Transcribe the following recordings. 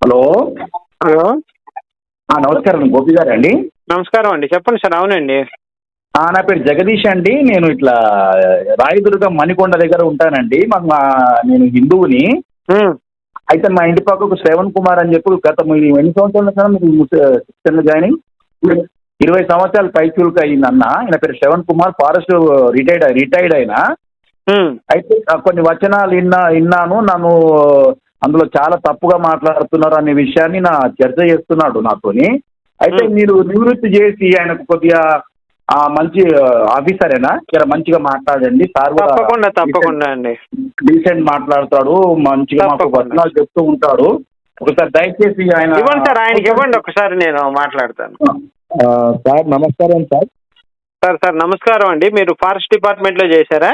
Hello. Hello. నమస్కారం గోపి గారు అండి. నమస్కారం అండి, చెప్పండి సార్. అవునండి. నా పేరు జగదీష్ అండి. నేను ఇట్లా రాయదుర్గం మణికొండ దగ్గర ఉంటానండి. నేను హిందువుని. ఉమ్, అయితే మా ఇంటి పక్కకు శ్రవణ్ కుమార్ అని చెప్పి గత మీరు ఎన్ని సంవత్సరాలు సార్ మీరు శిక్షణ జాయినింగ్? 20 సంవత్సరాలు పైచులకు అయింది అన్న. ఆయన పేరు శ్రవణ్ కుమార్, ఫారెస్ట్ రిటైర్డ్ అయినా. ఉమ్, అయితే కొన్ని వచనాలు విన్నాను. నన్ను అందులో చాలా తప్పుగా మాట్లాడుతున్నారు అనే విషయాన్ని చర్చ చేస్తున్నాడు నాతోని. అయితే ఉమ్. మీరు నివృత్తి చేసి ఆయనకు కొద్దిగా మంచి ఆఫీసరేనా? జర మంచిగా మాట్లాడండి. సార్ కూడా తప్పకుండా తప్పకుండా అండి. డీసెంట్ మాట్లాడతాడు, మంచిగా మాకు తప్పకుండా వచనాలు చెప్తూ ఉంటాడు. ఒకసారి దయచేసి ఆయన ఇవ్వండి సార్, ఆయనకి ఇవ్వండి, ఒకసారి నేను మాట్లాడతాను. సార్ నమస్కారం సార్. సార్ సార్ నమస్కారం అండి. మీరు ఫారెస్ట్ డిపార్ట్మెంట్లో చేశారా?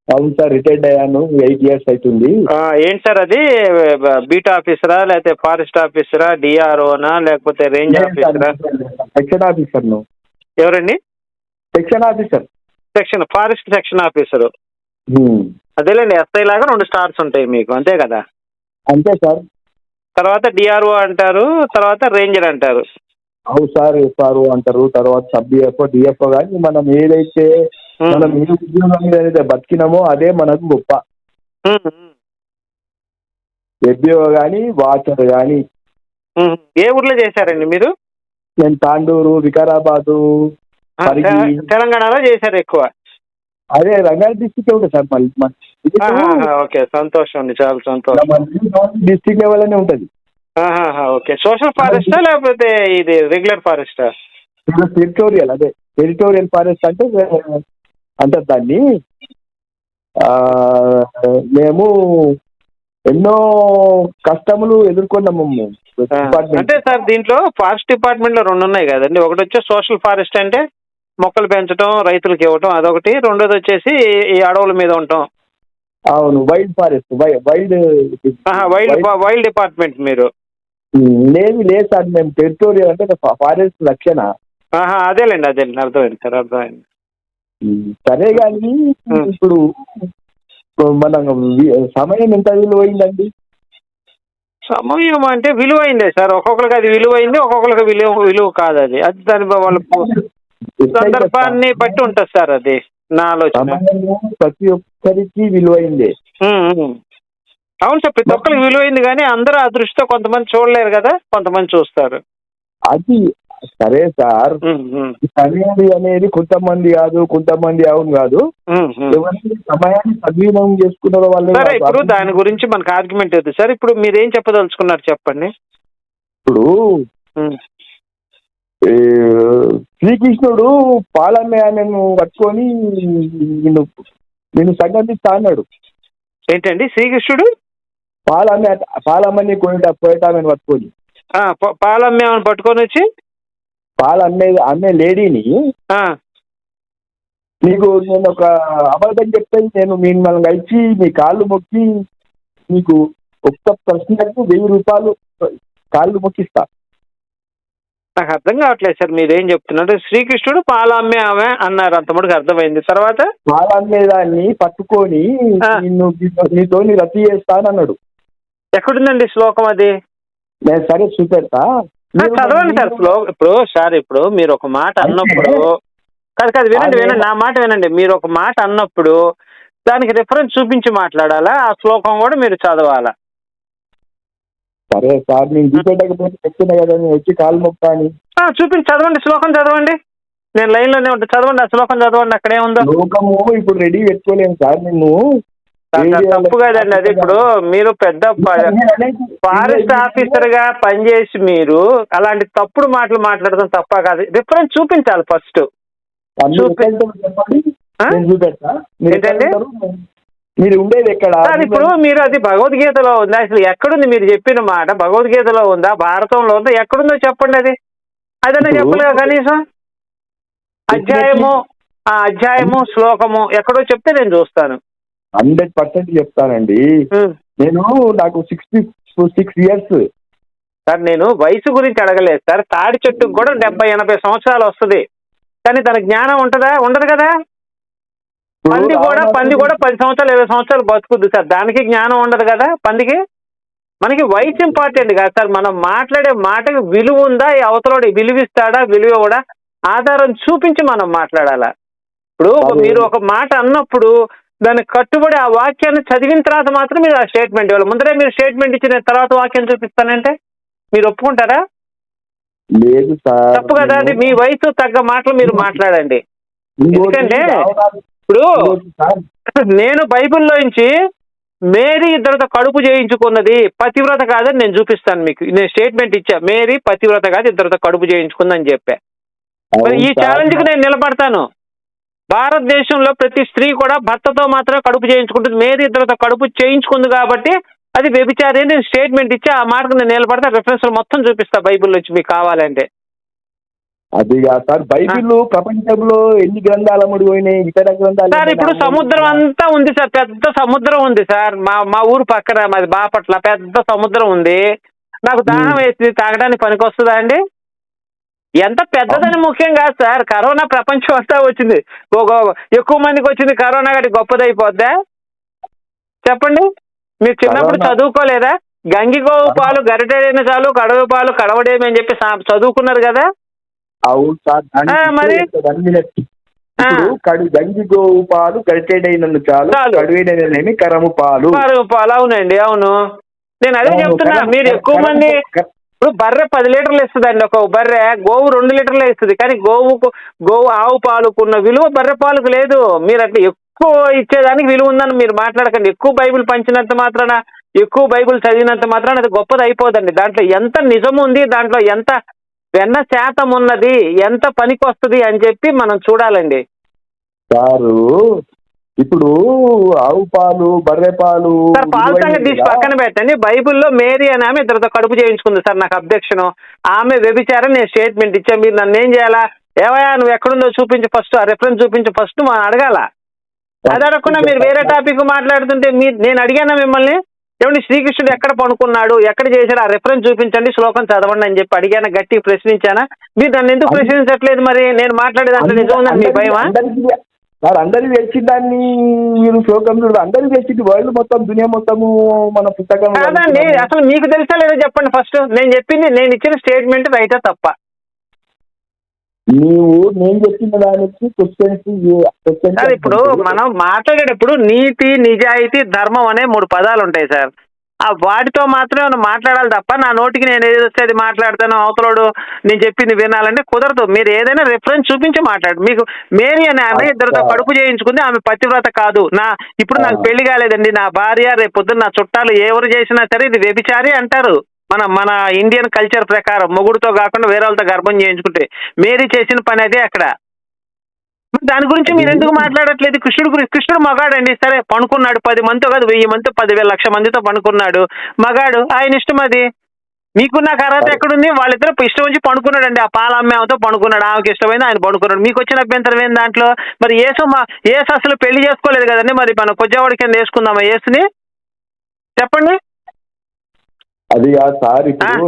అవును సార్, రిటైర్డ్ అయ్యాను. 8 years అవుతుంది. ఏంటి సార్ అది? బీట్ ఆఫీసరా, లేకపోతే ఫారెస్ట్ ఆఫీసరా, డిఆర్ఓనా, లేకపోతే రేంజ్ ఆఫీసరా? Section officer. ఎవరండి? Section officer. Forest section officer. అదేలేండి, ఎస్ఐ లాగా 2 స్టార్స్ ఉంటాయి మీకు, అంతే కదా? అంతే సార్. తర్వాత డిఆర్ఓ అంటారు, తర్వాత రేంజర్ అంటారు. అవును సార్, ఎఫ్ఆర్ఓ అంటారు, తర్వాత సబ్ డిఎఫ్ఓ, డిఎఫ్ఓ. కానీ మనం ఏదైతే మనం ఏ ఉద్యోగం మీద అయితే బతికినామో అదే మనకు గొప్ప. ఎఫ్బిఓ కానీ, వాచర్ కానీ. ఏ ఊర్లో చేశారండి మీరు? నేను తాండూరు, వికారాబాదు, పరిగి. తెలంగాణలో చేశారు ఎక్కువ? అదే రంగారెడ్డి డిస్టిక్ ఉంటుంది సార్. మళ్ళీ ఓకే, సంతోషం అండి, చాలా సంతోషం. డిస్టిక్ లెవెల్ అనే ఉంటుంది. ఓకే, సోషల్ ఫారెస్టా లేకపోతే ఇది రెగ్యులర్ ఫారెస్టా? టెరిటోరియల్, అదే టెరిటోరియల్ ఫారెస్ట్ అంటే అంటారు దాన్ని. మేము ఎన్నో కష్టములు ఎదుర్కొన్నాము. అంటే సార్, దీంట్లో ఫారెస్ట్ డిపార్ట్మెంట్ లో 2 ఉన్నాయి కదండి. ఒకటి వచ్చి సోషల్ ఫారెస్ట్, అంటే మొక్కలు పెంచడం, రైతులకు ఇవ్వటం, అదొకటి. రెండోది వచ్చేసి ఈ అడవుల మీద ఉండటం. అవును, వైల్డ్ ఫారెస్ట్. వైల్డ్ డిపార్ట్మెంట్ మీరు? లేదు సార్, మేము టెరిటోరియల్ అంటే ఫారెస్ట్ రక్షణ. అదేలేండి, అర్థమైంది సార్, అర్థమైంది. సరే కానీ ఇప్పుడు మన సమయం ఎంత విలువైందండి? సమయం అంటే విలువైందే సార్. ఒక్కొక్కరికి అది విలువైంది, ఒక్కొక్కరికి విలువ కాదు. అది దాని వాళ్ళ సందర్భాన్ని బట్టి ఉంటుంది సార్. అది నా ఆలోచన. ప్రతి ఒక్కరికి విలువైందే. అవును సార్, ప్రతి ఒక్కరికి విలువైంది. కానీ అందరూ ఆ దృష్టితో కొంతమంది చూడలేరు కదా, కొంతమంది చూస్తారు. అది సరే సార్. సమయాన్ని అనేది కొంతమంది కాదు, కొంతమంది అవును కాదు. ఎవరికి సమయాన్ని సద్వినియోగం చేసుకున్న వాళ్ళు. సరే, ఇప్పుడు దాని గురించి మనకు ఆర్గ్యుమెంట్ అవుతుంది సార్. ఇప్పుడు మీరేం చెప్పదలుచుకున్నారు చెప్పండి. ఇప్పుడు శ్రీకృష్ణుడు పాలమ్మే ఆమెను పట్టుకొని నేను సంగతిస్తా అన్నాడు. ఏంటండి? శ్రీకృష్ణుడు పాలమ్మని పోయేటామెను పట్టుకొని, పాలమ్మే ఆమెను పట్టుకొని వచ్చి, అమ్మే లేడీని, నీకు నేను ఒక అబద్ధం చెప్తే నేను మిమ్మల్ని కలిసి మీ కాళ్ళు మొక్కి మీకు ఒక్క ప్రశ్నకు 1000 రూపాయలు కాళ్ళు మొక్కిస్తా. నాకు అర్థం కావట్లేదు సార్, మీరేం చెప్తున్నారు? శ్రీకృష్ణుడు పాలమ్మే ఆమె అన్నారు, అంతమటుకు అర్థమైంది. తర్వాత పాలమ్మే దాన్ని పట్టుకొని నీతో రద్దు చేస్తానన్నాడు. ఎక్కడుందండి శ్లోకం అది? నేను సరే చూపెడతా, చదవండి సార్. ఇప్పుడు మీరు ఒక మాట అన్నప్పుడు, కాదు వినండి, నా మాట వినండి. మీరు ఒక మాట అన్నప్పుడు దానికి రిఫరెన్స్ చూపించి మాట్లాడాలా, ఆ శ్లోకం కూడా మీరు చదవాలా? సరే సార్, నేను చూపెట్టకపోతే చెప్తున్నా కదా, నేను వచ్చి కాలు మొక్కా అని. చూపించి చదవండి, శ్లోకం చదవండి. నేను లైన్లోనే ఉంటాను, చదవండి, ఆ శ్లోకం చదవండి. అక్కడే ఉందో శ్లోకము ఇప్పుడు రెడీ పెట్టుకోలేను సార్. నిన్ను తప్పు కదండి అది. ఇప్పుడు మీరు పెద్ద ఫారెస్ట్ ఆఫీసర్ గా పనిచేసి మీరు అలాంటి తప్పుడు మాటలు మాట్లాడడం తప్ప కాదు. రిఫరెన్స్ చూపించాలి ఫస్ట్. ఏంటండి మీరు ఉండేది ఎక్కడ? ఇప్పుడు మీరు అది భగవద్గీతలో ఉందా? అసలు ఎక్కడుంది? మీరు చెప్పిన మాట భగవద్గీతలో ఉందా, భారతంలో ఉందా? ఎక్కడుందో చెప్పండి. అదన్నా చెప్పలేదు కనీసం. అధ్యాయము శ్లోకము ఎక్కడో చెప్తే నేను చూస్తాను. 100% చెప్తానండి. నాకు 66 years సార్. నేను వయసు గురించి అడగలేదు సార్. తాడి చెట్టుకు కూడా 70-80 సంవత్సరాలు వస్తుంది, కానీ తన జ్ఞానం ఉంటుందా? ఉండదు కదా. పంది కూడా 10 సంవత్సరాలు 20 సంవత్సరాలు బతుకుద్ది సార్, దానికి జ్ఞానం ఉండదు కదా పందికి. మనకి వయసు ఇంపార్టెంట్ కాదు సార్. మనం మాట్లాడే మాటకి విలువ ఉందా, ఈ అవతలోడు విలువిస్తాడా, విలువ కూడా ఆధారం చూపించి మనం మాట్లాడాలా. ఇప్పుడు మీరు ఒక మాట అన్నప్పుడు దానికి కట్టుబడి ఆ వాక్యాన్ని చదివిన తర్వాత మాత్రం మీరు ఆ స్టేట్మెంట్ ఇవ్వాలి. ముందరే మీరు స్టేట్మెంట్ ఇచ్చిన తర్వాత వాక్యం చూపిస్తానంటే మీరు ఒప్పుకుంటారా? లేదు సార్, తప్పు కదా అది. మీ వయసు తగ్గ మాటలు మీరు మాట్లాడండి. ఎందుకంటే ఇప్పుడు నేను బైబిల్లోంచి మేరీ ఇద్దరితో కడుపు చేయించుకున్నది పతివ్రత కాదని నేను చూపిస్తాను మీకు. నేను స్టేట్మెంట్ ఇచ్చా, మేరీ పతివ్రత కాదు ఇద్దరితో కడుపు చేయించుకుందని చెప్పా. మరి ఈ ఛాలెంజ్ కి నేను నిలబడతాను. భారతదేశంలో ప్రతి స్త్రీ కూడా భర్తతో మాత్రమే కడుపు చేయించుకుంటుంది. మేరీ ఇద్దరితో కడుపు చేయించుకుంది కాబట్టి అది వ్యభిచారి అని నేను స్టేట్మెంట్ ఇచ్చి ఆ మాటకు నేను నిలబడతా. రెఫరెన్స్ మొత్తం చూపిస్తా బైబిల్లో వచ్చి మీకు కావాలంటే. అది కాదు సార్, బైబిల్ ప్రపంచంలో ఎన్ని గ్రంథాలు అమ్ముడుపోయినాయి, ఇతర గ్రంథాలు సార్ ఇప్పుడు సముద్రం అంతా ఉంది సార్, పెద్ద సముద్రం ఉంది సార్. మా ఊరు పక్కన మాది బాపట్ల పెద్ద సముద్రం ఉంది. నాకు దాహం వేసి తాగడానికి పనికొస్తుందా అండి? ఎంత పెద్దదని ముఖ్యం కాదు సార్. కరోనా ప్రపంచం అంతా వచ్చింది, ఎక్కువ మందికి వచ్చింది కరోనా గట్టి గొప్పదైపోద్దా చెప్పండి? మీరు చిన్నప్పుడు చదువుకోలేదా? గంగిగోవు పాలు గరిటెడైన చాలు, కడవ పాలు కడవడేమి అని చెప్పి చదువుకున్నారు కదా. అవును సార్, మరి గంగి గోవు పాలు గరిటెడైన చాలు, కడువేడైనవి కరము పాలు. అవునండి, అవును. నేను అదే చెప్తున్నా. మీరు ఎక్కువ మంది ఇప్పుడు బర్రె 10 లీటర్లు ఇస్తుందండి. ఒక బర్రె గోవు 2 లీటర్లే ఇస్తుంది. కానీ గోవు ఆవు పాలుకున్న విలువ బర్రె పాలకు లేదు. మీరు అట్లా ఎక్కువ ఇచ్చేదానికి విలువ ఉందని మీరు మాట్లాడకండి. ఎక్కువ బైబిల్ పంచినంత మాత్రాన, ఎక్కువ బైబిల్ చదివినంత మాత్రాన అది గొప్పది అయిపోదండి. దాంట్లో ఎంత నిజం ఉంది, దాంట్లో ఎంత వెన్న శాతం ఉన్నది, ఎంత పనికి వస్తుంది అని చెప్పి మనం చూడాలండి. సారు ఇప్పుడు ఆవు పాలు బర్రె పాలు సార్ పాలు సంగతి తీసి పక్కన పెట్టండి. బైబిల్లో మేరీ అని ఆమె ఇద్దరితో కడుపు చేయించుకుంది సార్. నాకు అబ్జెక్షన్. ఆమె వ్యభిచారం నేను స్టేట్మెంట్ ఇచ్చా. మీరు నన్ను ఏం చేయాలా? ఏవయా నువ్వు ఎక్కడుందో చూపించి ఫస్ట్, ఆ రెఫరెన్స్ చూపించి ఫస్ట్ మనం అడగాల. అది అడగకుండా మీరు వేరే టాపిక్ మాట్లాడుతుంటే నేను అడిగానా మిమ్మల్ని? ఏమండి శ్రీకృష్ణుడు ఎక్కడ పడుకున్నాడు, ఎక్కడ చేశాడు, ఆ రెఫరెన్స్ చూపించండి, శ్లోకం చదవండి అని చెప్పి అడిగానా? గట్టిగా ప్రశ్నించానా? మీరు నన్ను ఎందుకు ప్రశ్నించట్లేదు? మరి నేను మాట్లాడేదాంట్లో నిజం ఉందని మీ భయమా? సార్ అందరికి తెలిసి దాన్ని మీరు శ్లోకం అందరికి తెలిసింది, వరల్డ్ మొత్తం దునియా మొత్తము మన పుస్తకం కాదండి. అసలు మీకు తెలుసా లేదో చెప్పండి ఫస్ట్. నేను చెప్పింది, నేను ఇచ్చిన స్టేట్మెంట్ రైటా తప్ప? నేను చెప్పిన దానికి క్వశ్చన్స్ సార్ ఇప్పుడు మనం మాట్లాడేటప్పుడు నీతి, నిజాయితీ, ధర్మం అనే 3 పదాలు ఉంటాయి సార్. ఆ వాటితో మాత్రమే మనం మాట్లాడాలి తప్ప నా నోటికి నేను ఏది వస్తే అది మాట్లాడతాను, అవతలోడు నేను చెప్పింది వినాలంటే కుదరదు. మీరు ఏదైనా రెఫరెన్స్ చూపించి మాట్లాడు. మీకు మేరీ అనే ఆమె ఇద్దరితో కడుపు చేయించుకుంది, ఆమె పతివ్రత కాదు. ఇప్పుడు నాకు పెళ్లి కాలేదండి, నా భార్య, రేపు పొద్దున్న నా చుట్టాలు ఎవరు చేసినా సరే ఇది వ్యభిచారి అంటారు. మన ఇండియన్ కల్చర్ ప్రకారం మొగుడుతో కాకుండా వేరే వాళ్ళతో గర్భం చేయించుకుంటే మేరీ చేసిన పని అదే అక్కడ. దాని గురించి మీరు ఎందుకు మాట్లాడట్లేదు? కృష్ణుడు మగాడండి, సరే పనుకున్నాడు 10 మందితో కాదు 1000 మందితో 10,000 లక్ష మందితో పనుకున్నాడు, మగాడు, ఆయన ఇష్టం అది. మీకు నాకు అర్హత ఎక్కడుంది? వాళ్ళిద్దరు ఇష్టం వచ్చి పనుకున్నాడండి. ఆ పాల అమ్మేమతో పనుకున్నాడు, ఆమెకి ఇష్టమైంది, ఆయన పనుకున్నాడు. మీకు వచ్చిన అభ్యంతరం ఏంది దాంట్లో? మరి యేసు అసలు పెళ్లి చేసుకోలేదు కదండి. మరి మనం కొజ్జావాడి కింద వేసుకుందామా యేసుని? చెప్పండి. అది సార్ ఇప్పుడు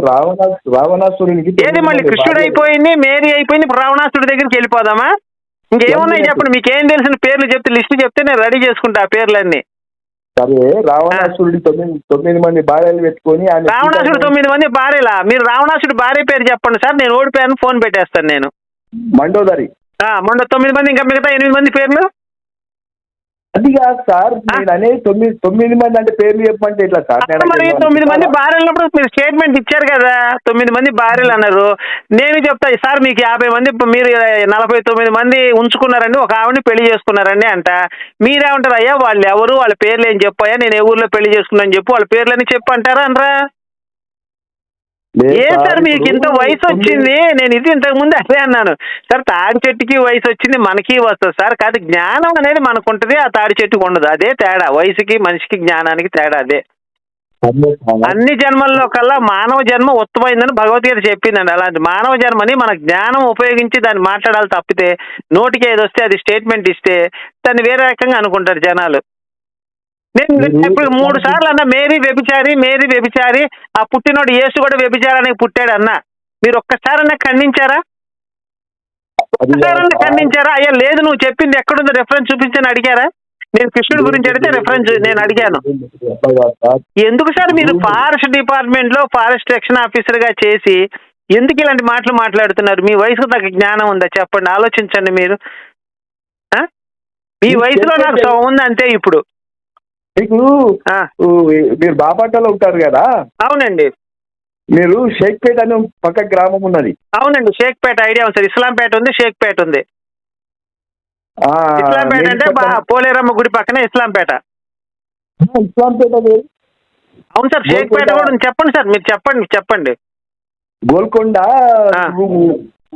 రావణాసురునికి ఏది మళ్ళీ కృష్ణుడు అయిపోయింది, మేరీ అయిపోయింది, ఇప్పుడు రావణాసురుడి దగ్గరికి వెళ్ళిపోదామా? ఇంకేమున్నాయి చెప్పండి. మీకేం తెలిసిన పేర్లు చెప్తే లిస్ట్ చెప్తే నేను రెడీ చేసుకుంటా ఆ పేర్లన్నీ. సరే రావణాసురుడి 9 మంది భార్యలు పెట్టుకొని, రావణాసుడు 9 మంది భార్యలా? మీరు రావణాసుడి భార్య పేరు చెప్పండి సార్, నేను ఓడిపోయాను, ఫోన్ పెట్టేస్తాను నేను. మండోదరి. 9 మంది, ఇంకా మిగతా 8 మంది పేర్లు అది కాదు సార్. నేను అనేది 9 మంది అంటే పేర్లు చెప్పమంటే ఎట్లా సార్? మరి 9 మంది భార్యలు ఉన్నప్పుడు మీరు స్టేట్మెంట్ ఇచ్చారు కదా, 9 మంది భార్యలు అన్నారు. నేను చెప్తా సార్, మీకు 50 మంది, మీరు 49 మంది ఉంచుకున్నారండి, ఒక ఆవిడని పెళ్లి చేసుకున్నారండి అంట. మీరేమంటారు? అయ్యా వాళ్ళు ఎవరు, వాళ్ళ పేర్లు ఏం చెప్పాయా, నేను ఏ ఊర్లో పెళ్లి చేసుకున్నాను చెప్పు, వాళ్ళ పేర్లని చెప్పు అంటారా అనరా? ఏ సార్ మీకు ఇంత వయసు వచ్చింది? నేను ఇది ఇంతకు ముందు అదే అన్నాను సార్. తాడి చెట్టుకి వయసు వచ్చింది, మనకి వస్తుంది సార్. కాదు జ్ఞానం అనేది మనకు ఉంటుంది, ఆ తాడి చెట్టుకు ఉండదు. అదే తేడా, వయసుకి మనిషికి జ్ఞానానికి తేడా అదే. అన్ని జన్మల్లో కల్లా మానవ జన్మ ఉత్తమైందని భగవద్గీత చెప్పిందండి. అలాంటి మానవ జన్మని మన జ్ఞానం ఉపయోగించి దాన్ని మాట్లాడాలి తప్పితే నోటికి ఏది వస్తే అది స్టేట్మెంట్ ఇస్తే దాన్ని వేరే రకంగా అనుకుంటారు జనాలు. నేను ఇప్పుడు 3 సార్లు అన్న మేరీ వ్యభిచారి, ఆ పుట్టినోడు యేసు కూడా వ్యభిచారానికి పుట్టాడు అన్న. మీరు ఒక్కసారన్నా ఖండించారా? ఒక్కసారన్నా ఖండించారా? అయ్యా లేదు నువ్వు చెప్పింది ఎక్కడుందో రెఫరెన్స్ చూపించని అడిగారా? నేను కృష్ణుడి గురించి అడిగితే రిఫరెన్స్ నేను అడిగాను. ఎందుకు సార్ మీరు ఫారెస్ట్ డిపార్ట్మెంట్ లో ఫారెస్ట్ సెక్షన్ ఆఫీసర్ గా చేసి ఎందుకు ఇలాంటి మాటలు మాట్లాడుతున్నారు? మీ వయసుకు తగ్గ జ్ఞానం ఉందా చెప్పండి, ఆలోచించండి మీరు. మీ వయసులో నాకు సొ ఉంది అంతే. ఇప్పుడు మీకు మీరు బాపట్లలో ఉంటారు కదా? అవునండి. మీరు షేక్పేట అనే పక్క గ్రామం ఉన్నది. అవునండి, షేక్పేట ఐడియా ఉంది సార్. ఇస్లాంపేట ఉంది, షేక్పేట ఉంది. ఇస్లాంపేట అంటే పోలేరమ్మ గుడి పక్కనే ఇస్లాంపేట. ఇస్లాంపేట అవును సార్, షేక్పేట కూడా ఉంది. చెప్పండి సార్, మీరు చెప్పండి. గోల్కొండ,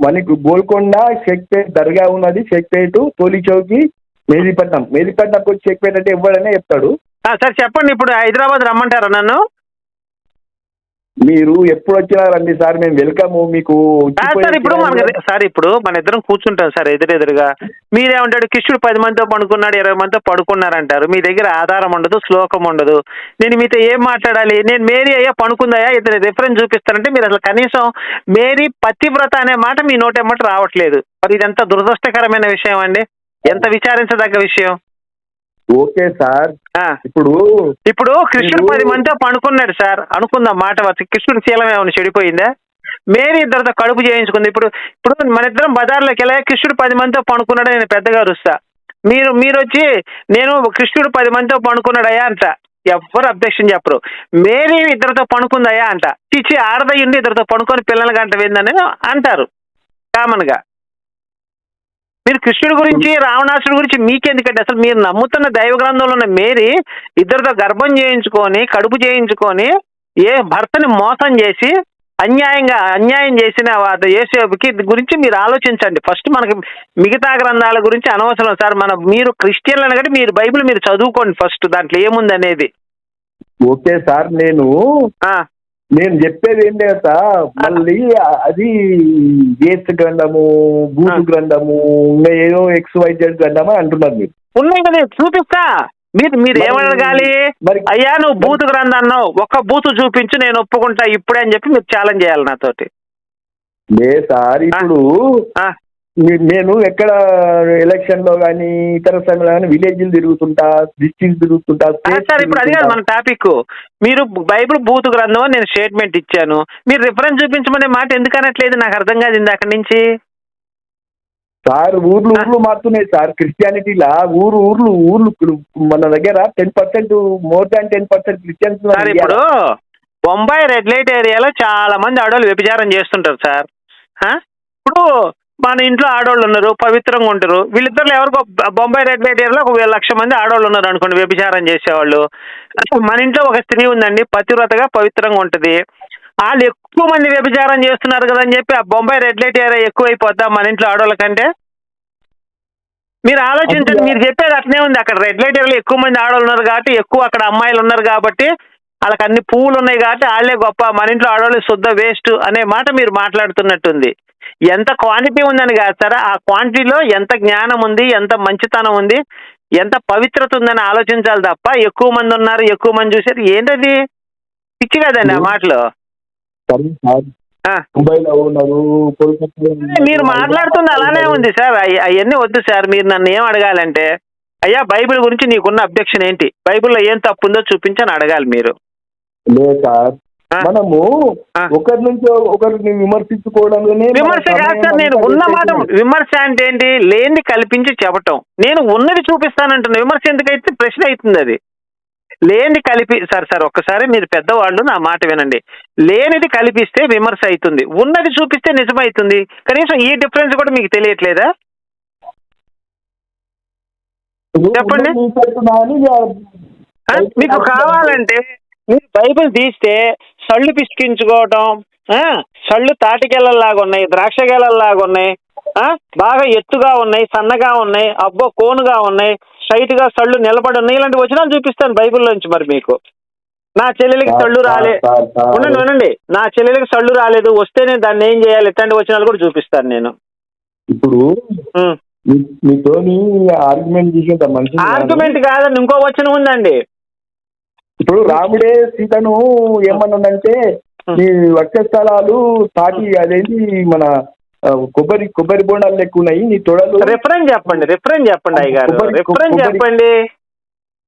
మనకి గోల్కొండ, షేక్పేట దర్గా ఉన్నది. షేక్పేట, తోలి చౌకి, మెహదీపట్నంకి వచ్చి షేక్పేట అంటే ఎవడైనా చెప్తాడు. సార్ చెప్పండి, ఇప్పుడు హైదరాబాద్ రమ్మంటారా నన్ను? మీరు ఎప్పుడు వచ్చినా రండి సార్, మేము వెల్కమ్ మీకు. సార్ ఇప్పుడు మన ఇద్దరం కూర్చుంటాం సార్ ఎదురెదురుగా. మీరేమంటాడు, కృష్ణుడు 10 మందితో పడుకున్నాడు, 20 మందితో పడుకున్నారంటారు. మీ దగ్గర ఆధారం ఉండదు, శ్లోకం ఉండదు. నేను మీతో ఏం మాట్లాడాలి? నేను మేరీ అయ్యా పడుకుందాయా ఇతని రిఫరెన్స్ చూపిస్తానంటే మీరు అసలు కనీసం మేరీ పతివ్రత అనే మాట మీ నోటెమ్మట రావట్లేదు. మరి ఇది ఎంత దురదృష్టకరమైన విషయం అండి, ఎంత విచారించదగ్గ విషయం. ఓకే సార్, ఇప్పుడు కృష్ణుడు 10 మందితో పడుకున్నాడు సార్ అనుకుందాం మాట వచ్చి. కృష్ణుడి శీలం ఏమైనా చెడిపోయిందా? మేరీ ఇద్దరితో కడుపు చేయించుకుంది. ఇప్పుడు మన ఇద్దరం బజార్లోకి వెళ్ళా, కృష్ణుడు 10 మందితో పడుకున్నాడు నేను పెద్దగా అరుస్తా. మీరు వచ్చి నేను కృష్ణుడు 10 మందితో పడుకున్నాడయా అంట, ఎవ్వరు అబ్జెక్షన్ చెప్పరు. మేరీ ఇద్దరితో పడుకుందయా అంట, చిచ్చి ఆడదయ్యుండి ఇద్దరితో పడుకొని పిల్లలకి అంట ఏందని అంటారు కామన్ గా. మీరు కృష్ణుడి గురించి, రావణాసుడి గురించి మీకెందుకంటే అసలు మీరు నమ్ముతున్న దైవ గ్రంథంలో ఉన్న మేరీ ఇద్దరితో గర్భం చేయించుకొని కడుపు చేయించుకొని ఏ భర్తని మోసం చేసి అన్యాయం చేసిన యేసేపుకి గురించి మీరు ఆలోచించండి ఫస్ట్. మనకి మిగతా గ్రంథాల గురించి అనవసరం సార్. మీరు క్రిస్టియన్లు అనగానే మీరు బైబిల్ మీరు చదువుకోండి ఫస్ట్, దాంట్లో ఏముంది అనేది. ఓకే సార్, నేను చెప్పేది ఏం లేదా, మళ్ళీ అది వేస్ట్ గ్రంథము, బూతు గ్రంథము, ఏదో XYZ గ్రంథము అంటున్నారు మీరు. ఉన్నాయి కదా, చూపిస్తా. మీరు ఏమడగాలి? అయ్యా నువ్వు బూతు గ్రంథాన్ని ఒక్క బూతు చూపించు, నేను ఒప్పుకుంటా ఇప్పుడే అని చెప్పి మీరు ఛాలెంజ్ చేయాలి నాతోటి. లే సార్, ఇప్పుడు నేను ఎక్కడ ఎలక్షన్ లో కానీ ఇతర సమయంలో కానీ విలేజ్లు తిరుగుతుంటా, డిస్ట్రిక్ట్ తిరుగుతుంటా సార్. ఇప్పుడు అది కాదు మన టాపిక్. మీరు బైబిల్ బూతు గ్రంథం నేను స్టేట్మెంట్ ఇచ్చాను, మీరు రిఫరెన్స్ చూపించమనే మాట ఎందుకు అనట్లేదు? నాకు అర్థం కాదు ఇందాక నుంచి. సార్ ఊర్లు మారుతున్నాయి సార్. క్రిస్టియానిటీలా ఊర్లు మన దగ్గర 10%, మోర్ దాన్ 10% క్రిస్టియన్స్. ఇప్పుడు బొంబాయి రెడ్ లైట్ ఏరియాలో చాలా మంది ఆడవాళ్ళు వ్యభిచారం చేస్తుంటారు సార్. ఇప్పుడు మన ఇంట్లో ఆడవాళ్ళు ఉన్నారు, పవిత్రంగా ఉంటారు. వీళ్ళిద్దరు ఎవరికో బొంబాయి రెడ్ లైట్ ఏరియాలో 1,00,000 మంది ఆడవాళ్ళు ఉన్నారు అనుకోండి వ్యభిచారం చేసేవాళ్ళు. మన ఇంట్లో ఒక స్త్రీ ఉందండి, పతివ్రతగా పవిత్రంగా ఉంటుంది. వాళ్ళు ఎక్కువ మంది వ్యభిచారం చేస్తున్నారు కదా అని చెప్పి ఆ బొంబాయి రెడ్ లైట్ ఏరియా ఎక్కువైపోద్దా మన ఇంట్లో ఆడవాళ్ళ కంటే? మీరు ఆలోచించండి. మీరు చెప్పేది అట్నే ఉంది. అక్కడ రెడ్ లైట్ ఏరియాలో ఎక్కువ మంది ఆడవాళ్ళు ఉన్నారు కాబట్టి, ఎక్కువ అక్కడ అమ్మాయిలు ఉన్నారు కాబట్టి, వాళ్ళకి అన్ని పువ్వులు ఉన్నాయి కాబట్టి వాళ్ళే గొప్ప, మన ఇంట్లో ఆడవాళ్ళు శుద్ధ వేస్ట్ అనే మాట మీరు మాట్లాడుతున్నట్టుంది. ఎంత క్వాంటిటీ ఉందని కాదు సార్, ఆ క్వాంటిటీలో ఎంత జ్ఞానం ఉంది, ఎంత మంచితనం ఉంది, ఎంత పవిత్రత ఉందని ఆలోచించాలి తప్ప ఎక్కువ మంది ఉన్నారు, ఎక్కువ మంది చూసారు ఏంటది పిచ్చి కదండి ఆ మాటలు. మీరు మాట్లాడుతుంది అలానే ఉంది సార్. అవన్నీ వద్దు సార్. మీరు నన్ను ఏం అడగాలంటే, అయ్యా బైబిల్ గురించి నీకున్న అబ్జెక్షన్ ఏంటి, బైబిల్లో ఏం తప్పు ఉందో చూపించని అడగాలి మీరు. లేదు సార్, మనము ఒకరి నుంచి ఒకరిని విమర్శించుకోవడంలోనే. విమర్శ కాదు సార్, నేను ఉన్న మాట. విమర్శ అంటే ఏంటి? లేనిది కల్పించి చెప్పటం. నేను ఉన్నది చూపిస్తానంటున్నా. విమర్శ ఎందుకైతే ప్రశ్న అవుతుంది అది. లేనిది కలిపి సార్ ఒక్కసారి మీరు పెద్దవాళ్ళు నా మాట వినండి. లేనిది కల్పిస్తే విమర్శ అవుతుంది, ఉన్నది చూపిస్తే నిజమవుతుంది. కనీసం ఈ డిఫరెన్స్ కూడా మీకు తెలియట్లేదా? చెప్పండి. మీకు కావాలంటే మీరు బైబిల్ తీస్తే సళ్ళు పిసికించుకోవటం, సళ్ళు తాటికెళ్ళలాగా ఉన్నాయి, ద్రాక్ష గెలల్లాగా ఉన్నాయి, బాగా ఎత్తుగా ఉన్నాయి, సన్నగా ఉన్నాయి, అబ్బో కోనుగా ఉన్నాయి, స్ట్రైట్ గా సళ్ళు నిలబడి ఉన్నాయి. ఇలాంటి వచనాలు చూపిస్తాను బైబిల్లోంచి. మరి మీకు నా చెల్లెలకి సళ్ళు వినండి, నా చెల్లెలకి సళ్ళు రాలేదు, వస్తే నేను దాన్ని ఏం చేయాలి, ఇట్లాంటి వచనాలు కూడా చూపిస్తాను నేను. ఇప్పుడు ఆర్గ్యుమెంట్ కాదండి, ఇంకో వచనం ఉందండి. ఇప్పుడు రాముడే సీతను ఏమన్నాడంటే, ఈ వక్షస్థలాలు తాకి అదేంటి మన కొబ్బరి బోండాలు లెక్క ఉన్నాయి, నీ తొడలు. రిఫరెన్స్ చెప్పండి అయ్య గారు, రిఫరెన్స్ చెప్పండి.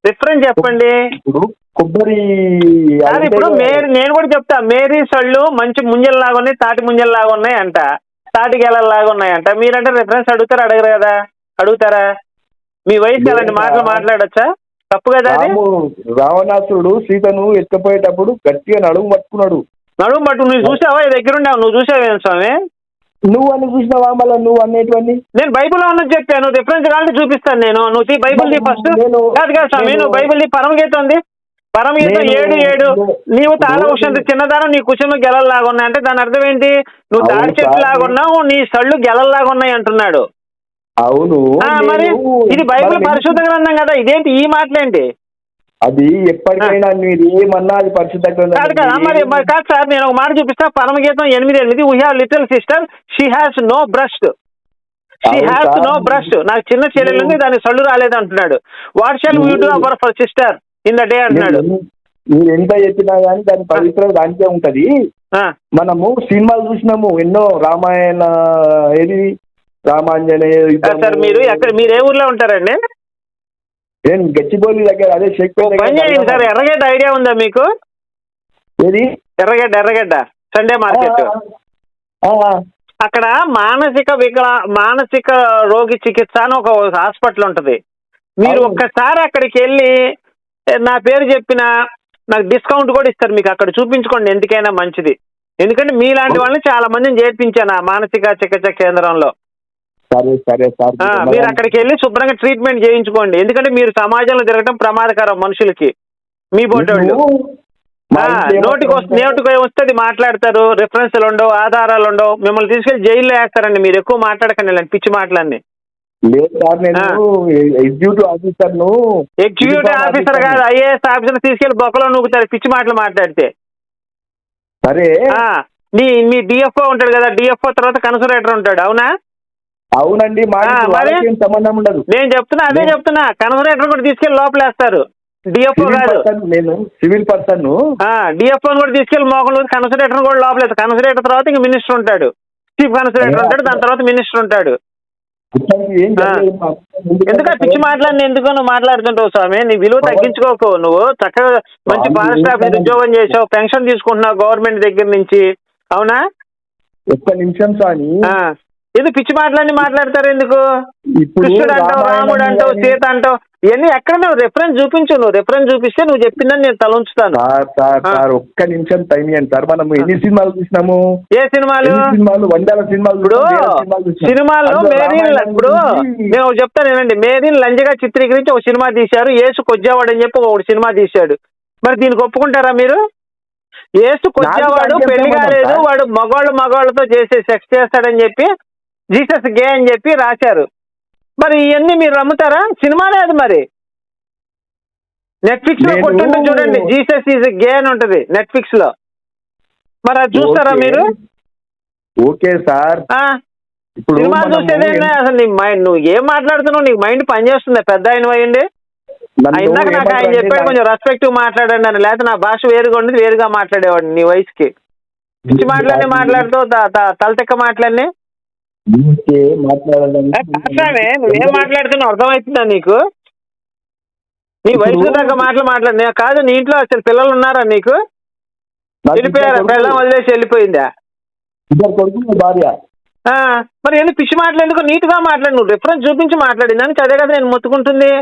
రిఫరెన్స్ చెప్పండి. ఇప్పుడు కొబ్బరి సార్ ఇప్పుడు నేను కూడా చెప్తా, మేరీ సళ్ళు మంచి ముంజల్లాగా ఉన్నాయి, తాటి ముంజల్లాగా ఉన్నాయి అంట, తాటి గెలల్లాగా ఉన్నాయంట. మీరంటే రిఫరెన్స్ అడుగుతారా అడగరు కదా? అడుగుతారా? మీ వయసుకి అలాంటి మాటలు మాట్లాడొచ్చా? తప్పు కదా అది. రావణాసురుడు సీతను ఎత్తుకపోయేటప్పుడు గట్టిగా నడుము పట్టుకున్నాడు. నడుము పట్టు నువ్వు చూసావా? దగ్గర ఉండవు, నువ్వు చూసావేం స్వామి? నువ్వు అని చూసినావా? మళ్ళీ నువ్వు అనేటువంటి నేను బైబిల్లో ఉన్నది చెప్పాను, రిఫరెన్స్ కావాలంటే చూపిస్తాను నేను. నువ్వు బైబిల్ తీ ఫస్ట్. కాదు కాదు స్వామి, నువ్వు బైబిల్ తీ. పరమగీతం ఉంది, పరమగీతం 7:7. నీవు తాళవృక్షం చిన్నదానం, నీ కుచము గెలల్లాగా ఉన్నాయి అంటే దాని అర్థం ఏంటి? నువ్వు తాడి చెట్టు లాగా ఉన్నావు, నీ సళ్ళు గెలల్లాగా ఉన్నాయి అంటున్నాడు. అవును, మరి ఇది బైబిల్ పరిశుద్ధ గ్రంథం కదా, ఇదేంటి ఈ మాటలేంటి? అది ఎప్పటికైనా మీరు ఏమన్నా అది పరిశుద్ధ గ్రంథం కాదు కదా. మరి కాదు సార్, నేను ఒక మాట చూపిస్తా. పరమగీతం 8:8. We have little sister, she has no breast, she has no breast. నాకు చిన్న చెల్లెలు ఉంది, దానికి సళ్ళు రాలేదు అంటున్నాడు. What shall we do our for sister in the day అంటున్నాడు. మీరు ఎంత చెప్పినా కానీ దాని పవిత్ర దానికే ఉంటది. మనము సినిమాలు చూసినాము ఎన్నో, రామాయణ ఏది రామాంజనేయ. సార్ మీరు ఎక్కడ, మీరు ఏ ఊర్లో ఉంటారండి? నేను గచ్చిబౌలి దగ్గర, అదే షేక్పేట. సార్ ఎర్రగడ్డ ఐడియా ఉందా మీకు? ఏది ఎర్రగడ్డ సండే మార్కెట్. అక్కడ మానసిక రోగి చికిత్స అని ఒక హాస్పిటల్ ఉంటది. మీరు ఒక్కసారి అక్కడికి వెళ్ళి నా పేరు చెప్పినా నాకు డిస్కౌంట్ కూడా ఇస్తారు. మీకు అక్కడ చూపించుకోండి, ఎందుకైనా మంచిది. ఎందుకంటే మీలాంటి వాళ్ళని చాలా మందిని చేర్పించాను ఆ మానసిక చికిత్స కేంద్రంలో. మీరు అక్కడికి వెళ్ళి శుభ్రంగా ట్రీట్మెంట్ చేయించుకోండి. ఎందుకంటే మీరు సమాజంలో తిరగటం ప్రమాదకరం మనుషులకి. మీ బోటోళ్ళు నోటికి వస్తుంది మాట్లాడతారు, రిఫరెన్స్లు ఉండవు, ఆధారాలు ఉండవు, మిమ్మల్ని తీసుకెళ్లి జైల్లో వేస్తారండి. మీరు ఎక్కువ మాట్లాడకండి ఇలాంటి పిచ్చి మాటలన్నీ. ఎగ్జిక్యూటివ్ ఆఫీసర్ కాదు, ఐఏఎస్ ఆఫీసర్ తీసుకెళ్లి బొక్కలో నూకుతారు పిచ్చి మాటలు మాట్లాడితే. సరే, మీ డిఎఫ్ఓ ఉంటాడు కదా, డిఎఫ్ఓ తర్వాత కన్సర్వేటర్ ఉంటాడు, అవునా? అవునండి, సంబంధం ఉండదు. నేను అదే చెప్తున్నా. కన్సర్వేటర్ కూడా తీసుకెళ్లి లోపలేస్తారు, డిఎఫ్ఓ కాదు. నేను సివిల్ పర్సన్. డిఎఫ్ఓ కూడా తీసుకెళ్లి మోకంలో, కన్సర్వేటర్ కూడా లోపలేదు. కన్సర్వేటర్ తర్వాత ఇంక మినిస్టర్ ఉంటాడు, చీఫ్ కన్సర్వేటర్ ఉంటాడు, దాని తర్వాత మినిస్టర్ ఉంటాడు. ఎందుకు పిచ్చి మాట్లాడిన, ఎందుకు నువ్వు మాట్లాడుతుంటావు స్వామి? నీ విలువ తగ్గించుకోకు. నువ్వు చక్కగా మంచి ఫారెస్ట్ ఆఫీస్ ఉద్యోగం చేసావు, పెన్షన్ తీసుకుంటున్నావు గవర్నమెంట్ దగ్గర నుంచి, అవునా? ఒక్క నిమిషం స్వామి, ఎందుకు పిచ్చి మాటలన్నీ మాట్లాడతారు? ఎందుకు కృష్ణుడు అంటావు, రాముడు అంటావు, సీత అంటావు, ఇవన్నీ ఎక్కడ? నువ్వు రిఫరెన్స్ చూపించు. నువ్వు రిఫరెన్స్ చూపిస్తే నువ్వు చెప్పిందని నేను తల ఉంచుతాను. ఒక్క నిమిషం టైం ఇవ్వండి సార్. మనం ఎన్ని సినిమాలు చూసినాము? ఏ సినిమాలు? వందల సినిమాలు. ఇప్పుడు సినిమాల్లో మేరీన్, ఇప్పుడు నేను చెప్తాను ఏనండి, మేరీన్ లంజగా చిత్రీకరించి ఒక సినిమా తీశారు. యేసు కొజ్జావాడు అని చెప్పి ఒక సినిమా తీశాడు. మరి దీనికి ఒప్పుకుంటారా మీరు? యేసు కొజ్జావాడు, పెళ్లి కాలేదు, వాడు మగవాళ్ళతో సెక్స్ చేస్తాడని చెప్పి, జీసస్ గే అని చెప్పి రాశారు. మరి ఇవన్నీ మీరు నమ్ముతారా? సినిమా లేదు మరి. నెట్ఫ్లిక్స్ లో కొట్టుంటే చూడండి, జీసస్ ఈజ్ గే అని ఉంటది నెట్ఫ్లిక్స్ లో. మరి అది చూస్తారా మీరు? ఓకే సార్, సినిమా చూసేదే. అసలు నీ మైండ్, నువ్వు ఏం మాట్లాడుతున్నావు? నీకు మైండ్ పనిచేస్తుందా? పెద్ద ఆయన అయ్యండి. ఇందాక నాకు ఆయన చెప్పాడు కొంచెం రెస్పెక్టివ్ మాట్లాడండి అని, లేకపోతే నా భాష వేరుగా ఉండేది, వేరుగా మాట్లాడేవాడిని నీ వయసుకి. పిచ్చి మాట్లాడి మాట్లాడుతూ తలతెక్క మాట్లాడి నువ్వేం మాట్లాడుతున్నావు అర్థమవుతుందా నీకు? నీ వయసు దగ్గర మాట్లాడి కాదు. నీ ఇంట్లో అసలు పిల్లలు ఉన్నారా నీకు? వెళ్ళిపోయారా? పిల్లలు వదిలేసి వెళ్ళిపోయిందా? భార్య. మరి ఎందుకు పిచ్చి మాట్లాడేందుకు? నీట్ గా మాట్లాడు. నువ్వు రిఫరెన్స్ చూపించి మాట్లాడింది దానికి అదే కదా నేను మొత్తుకుంటుంది.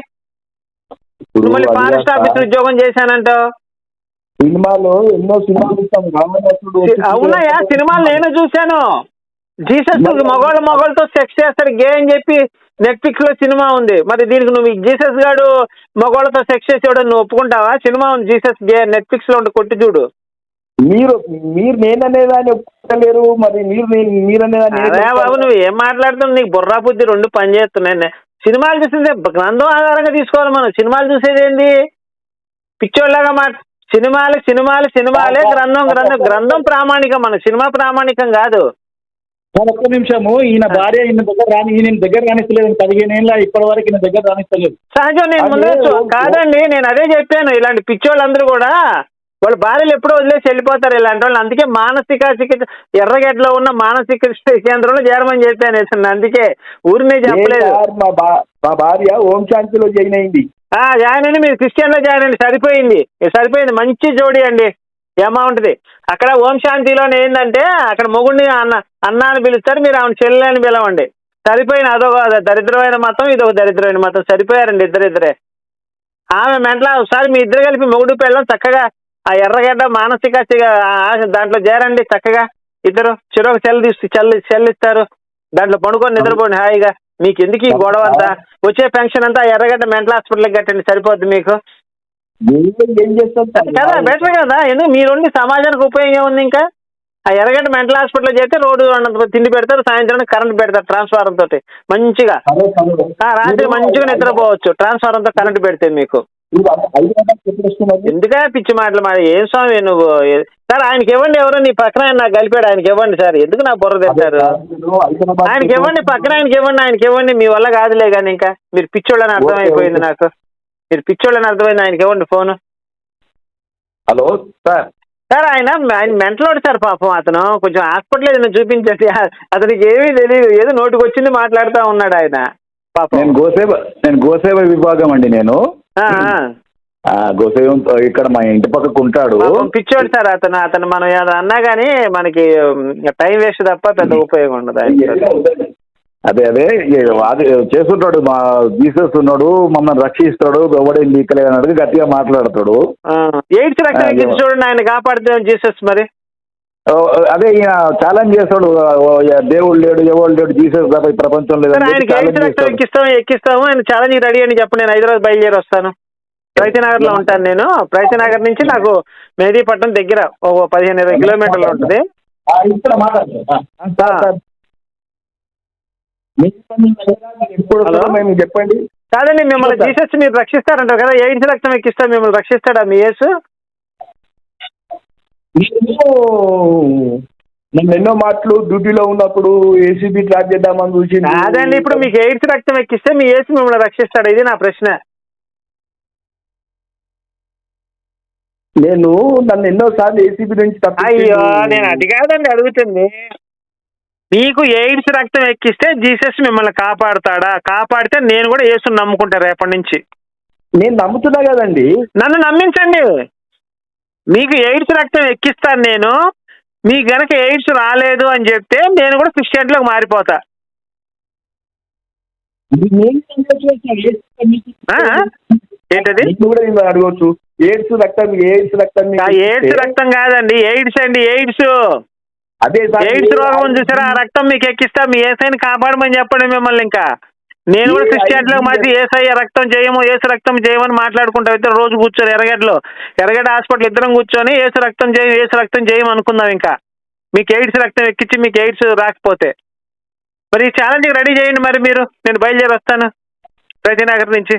మళ్ళీ ఫారెస్ట్ ఆఫీసర్ ఉద్యోగం చేశానంటావు. సినిమాలో ఎన్నో సినిమాలు. అవునాయా? సినిమాలు నేను చూశాను. జీసస్ మగవాళ్ళతో సెక్స్ చేస్తాడు గే అని చెప్పి నెట్ఫ్లిక్స్ లో సినిమా ఉంది. మరి దీనికి నువ్వు జీసస్ గాడు మగవాళ్ళతో సెక్స్ చేసేవాడు నువ్వు ఒప్పుకుంటావా? సినిమా ఉంది జీసస్ గే, నెట్ఫ్లిక్స్ లో ఉంటే కొట్టి చూడు. మీరు నేననేదాన్ని ఒప్పుకోలేరు, మరి మీరనేదాన్ని. బాబు నువ్వు ఏం మాట్లాడుతున్నావు? నీకు బుర్రా బుద్ధి రెండు పని చేస్తున్నాయి. సినిమాలు చూసిందే గ్రంథం ఆధారంగా తీసుకోవాలి మనం. సినిమాలు చూసేది ఏంది? పిచ్చోళ్ళగా సినిమాలే. గ్రంథం ప్రామాణికం, మన సినిమా ప్రామాణికం కాదు. ఒక్క నిమిషము, ఈయన భార్య ఈయన దగ్గర రానిస్తలేదు. 15 ఏళ్ళ ఇప్పటి వరకు ఈయన దగ్గర రానిస్తలేదు. సహజం. నేను ముందే కాదండి, నేను అదే చెప్పాను. ఇలాంటి పిచ్చోళ్ళందరూ కూడా వాళ్ళ భార్యలు ఎప్పుడో వదిలేసి వెళ్ళిపోతారు ఇలాంటి వాళ్ళు. అందుకే మానసిక చికిత్స ఎర్రగడ్డలో ఉన్న మానసిక కేంద్రంలో చేరమని చెప్పాను. అందుకే ఊరినే చెప్పలేదు. మా భార్య ఓం శాంతిలో జాయిన్ అయింది. జాయిన్ అండి, మీరు క్రిస్టియన్లో జాయిన్ అండి, సరిపోయింది, మంచి జోడి అండి, అమౌంట్ది. అక్కడ ఓం శాంతిలోనే ఏంటంటే అక్కడ మొగుడిని అన్న అని పిలుస్తారు, మీరు ఆమెను చెల్లె అని పిలవండి, సరిపోయిన. అదొక దరిద్రమైన మతం, ఇదొక దరిద్రమైన మతం, సరిపోయారండి ఇద్దరే. ఆమె మెంటల. ఒకసారి మీ ఇద్దరు కలిపి మొగుడు పెళ్ళం చక్కగా ఆ ఎర్రగడ్డ మానసిక దాంట్లో చేరండి, చక్కగా ఇద్దరు చెరొక చెల్లిస్తారు, దాంట్లో పడుకొని నిద్రపోండి హాయిగా. మీకు ఎందుకు ఈ గొడవ అంతా? వచ్చే పెన్షన్ అంతా ఎర్రగడ్డ మెంటల్ హాస్పిటల్కి కట్టండి, సరిపోద్ది మీకు కదా, బెటర్ కదా. ఎందుకు మీరుండి సమాజానికి ఉపయోగం ఉంది? ఇంకా ఆ ఎర్రగడ్డ మెంటల్ హాస్పిటల్ చేస్తే రోడ్డు తిండి పెడతారు, సాయంత్రానికి కరెంట్ పెడతారు ట్రాన్స్ఫారం తోటి మంచిగా, రాత్రి మంచిగా నిద్రపోవచ్చు ట్రాన్స్ఫారం తో కరెంట్ పెడితే మీకు. ఎందుక పిచ్చి మాటలు మాట? ఏం స్వామి నువ్వు? సార్ ఆయనకి ఇవ్వండి, ఎవరో నీ పక్కన ఆయన నాకు కలిపాడు, ఆయనకి ఇవ్వండి సార్, ఎందుకు నా బుర్ర తెచ్చారు? ఆయనకి ఇవ్వండి, పక్కన ఆయనకి ఇవ్వండి, మీ వల్ల కాదులే కానీ. ఇంకా మీరు పిచ్చోళ్ళని అర్థమైపోయింది నాకు, మీరు పిచ్చోళ్ళని అర్థమైంది. ఆయనకి ఇవ్వండి ఫోను. Hello sir. సార్ ఆయన మెంటలోడు సార్, పాపం అతను కొంచెం హాస్పిటల్ ఏదైనా చూపించండి. అతనికి ఏమీ తెలియదు, ఏదో నోటికి వచ్చింది మాట్లాడుతూ ఉన్నాడు ఆయన పాపం. నేను గోసేవ విభాగం అండి. నేను గోసేవం ఇక్కడ మా ఇంటి పక్కకు ఉంటాడు. పిచ్చోడు సార్ అతను మనం ఏదో అన్నా కానీ మనకి టైం వేస్ట్ తప్ప పెద్ద ఉపయోగం ఉండదు ఆయన. అదే చేస్తుంటాడు, మా జీసస్ ఉన్నాడు, మమ్మల్ని రక్షిస్తాడు, ఎవడే నీకలే అన్నది గట్టిగా మాట్లాడతాడు. ఎయిడ్స్ రక్షణ చూడండి, ఆయన కాపాడితే జీసస్. మరి అదే ఈయన ఛాలెంజ్ చేస్తాడు, దేవుడు లేడు, ఎవరు లేడు, జీసస్ తప్ప ఈ ప్రపంచం లేదు. ఆయనకి ఎయిడ్స్ రక్తం ఎక్కిస్తాము, ఆయన ఛాలెంజ్ రెడీ అని చెప్పండి. నేను హైదరాబాద్ బయలుదేరి వస్తాను, ప్రైతనగర్ లో ఉంటాను నేను. ప్రైతనగర్ నుంచి నాకు మెహదీపట్నం దగ్గర ఒక 15-20 కిలోమీటర్లు ఉంటుంది. చెప్పండి. కాదండి, మిమ్మల్ని జీసస్ మీరు రక్షిస్తారంటారు కదా, ఎయిడ్స్ రక్తం ఎక్కిస్తా మిమ్మల్ని రక్షిస్తాడా మీ యేసు? నేను ఎన్నో మాటలు డ్యూటీలో ఉన్నప్పుడు ఏసీబీ ట్రాక్ చేద్దామని చూసి. కాదండి, ఇప్పుడు మీకు ఎయిడ్స్ రక్తం ఎక్కిస్తే మీ యేసు మిమ్మల్ని రక్షిస్తాడా? ఇది నా ప్రశ్న. నన్ను ఎన్నోసార్లు ఏసీబీ నుంచి అయ్యో, నేను అది కాదండి అడుగుతుంది. మీకు ఎయిడ్స్ రక్తం ఎక్కిస్తే జీసస్ మిమ్మల్ని కాపాడుతాడా? కాపాడితే నేను కూడా యేసుని నమ్ముకుంటా రేపటి నుంచి. నేను నమ్ముతున్నా కదండి. నన్ను నమ్మించండి. మీకు ఎయిడ్స్ రక్తం ఎక్కిస్తాను నేను. మీకు గనక ఎయిడ్స్ రాలేదు అని చెప్తే నేను కూడా క్రిస్టియన్లోకి మారిపోతా. ఏంటది? అడగవచ్చు. ఎయిడ్స్ రక్తం కాదండి, ఎయిడ్స్ అండి, ఎయిడ్స్. అదే ఎయిడ్స్ రోగం చూసారా? ఆ రక్తం మీకు ఎక్కిస్తా, మీ ఏసైని కాపాడమని చెప్పండి మిమ్మల్ని. ఇంకా నేను కూడా క్రిస్టియన్లోకి మార్చి ఏసయ్య రక్తం చేయము, ఏసు రక్తం చేయమని మాట్లాడుకుంటాం. ఇద్దరు రోజు కూర్చొని ఎర్రగడ్డ హాస్పిటల్ ఇద్దరం కూర్చొని ఏసు రక్తం చేయము అనుకుందాం. ఇంకా మీకు ఎయిడ్స్ రక్తం ఎక్కించి మీకు ఎయిడ్స్ రాకపోతే మరి ఈ ఛాలెంజ్కి రెడీ చేయండి. మరి మీరు, నేను బయలుదేరి వస్తాను ప్రైతనగర్ నుంచి.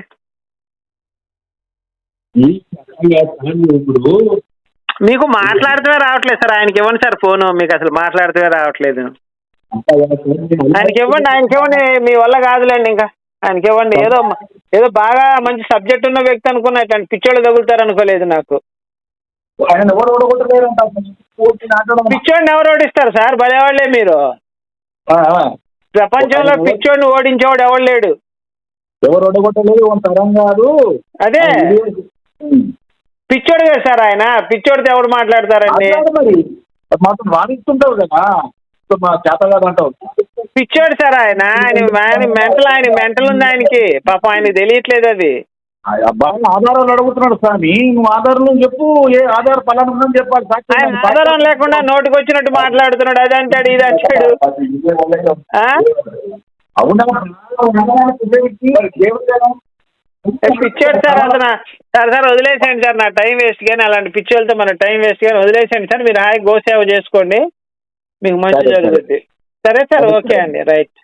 మీకు మాట్లాడితే రావట్లేదు సార్, ఆయనకి ఇవ్వండి సార్ ఫోను. మీకు అసలు మాట్లాడితే రావట్లేదు. ఆయనకి ఇవ్వండి, మీ వల్ల కాదులేండి. ఇంకా ఆయనకి ఇవ్వండి. ఏదో బాగా మంచి సబ్జెక్ట్ ఉన్న వ్యక్తి అనుకున్నా, ఇట్లాంటి పిచ్చోళ్ళు తగులుతారు అనుకోలేదు నాకు. పిచ్చోడిని ఎవరు ఓడిస్తారు సార్? భలేవాళ్లే మీరు. ప్రపంచంలో పిచ్చోడిని ఓడించేవాడు ఎవడు లేడు. ఎవరు ఓడగొట్టలేదు. అదే పిచ్చోడు కదా సార్ ఆయన. పిచ్చోడితో ఎవరు మాట్లాడతారండి? వాదిస్తుంటావు కదా, పిచ్చోడు సార్ ఆయన. మెంటల్ ఉంది ఆయనకి, పాపం ఆయనకి తెలియట్లేదు అది. ఆధారాలు అడుగుతున్నాడు స్వామి. నువ్వు ఆధారం చెప్పు, ఏ ఆధార ఫలానా చెప్పాలి. ఆయన ఆధారం లేకుండా నోటికి వచ్చినట్టు మాట్లాడుతున్నాడు. అది అంటాడు, ఇది అంటాడు. అవునా? పిచ్చోడు సార్ అతను. సార్ వదిలేసేయండి సార్, నా టైం వేస్ట్ కానీ. అలాంటి పిచ్చోళ్ళతో మన టైం వేస్ట్ కానీ వదిలేసేయండి సార్. మీరు హాయి గోసేవ చేసుకోండి, మీకు మంచి జరుగుతుంది. సరే సార్, ఓకే అండి, రైట్.